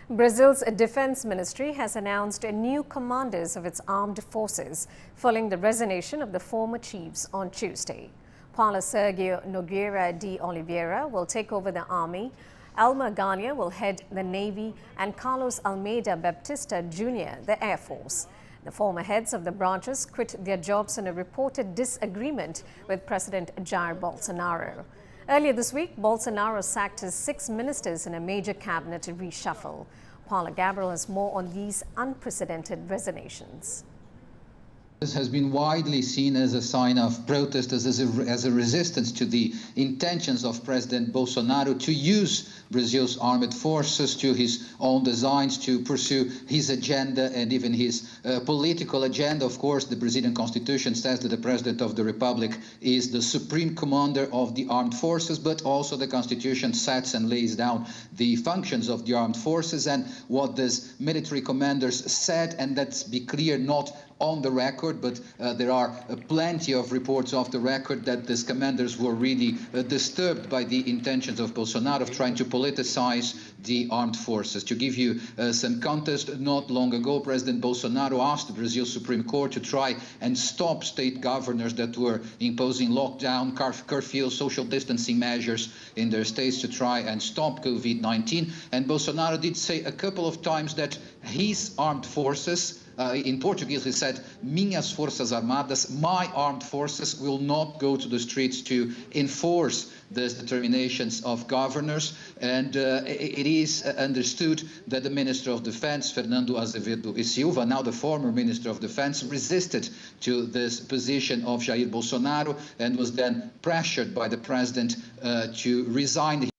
Brazil's defense ministry has announced new commanders of its armed forces following the resignation of the former chiefs on Tuesday. Paulo Sergio Nogueira de Oliveira will take over the army, Almir Garnier will head the Navy, and Carlos Almeida Baptista Júnior the Air Force. The former heads of the branches quit their jobs in a reported disagreement with President Jair Bolsonaro. Earlier this week, Bolsonaro sacked his 6 ministers in a major cabinet reshuffle. Paulo Gabriel has more on these unprecedented resignations. This has been widely seen as a sign of protest, as a resistance to the intentions of President Bolsonaro to use Brazil's armed forces to his own designs, to pursue his agenda and even his political agenda. Of course, the Brazilian Constitution says that the President of the Republic is the supreme commander of the armed forces, but also the Constitution sets and lays down the functions of the armed forces and what these military commanders said, and let's be clear, not on the record, but there are plenty of reports off the record that these commanders were really disturbed by the intentions of Bolsonaro of trying to politicize the armed forces. To give you some context, not long ago, President Bolsonaro asked the Brazil Supreme Court to try and stop state governors that were imposing lockdown, curfew, social distancing measures in their states to try and stop COVID-19. And Bolsonaro did say a couple of times that his armed forces, in Portuguese he said, minhas forças armadas, my armed forces will not go to the streets to enforce the determinations of governors. And it is understood that the Minister of Defense, Fernando Azevedo e Silva, now the former Minister of Defense, resisted to this position of Jair Bolsonaro and was then pressured by the President to resign.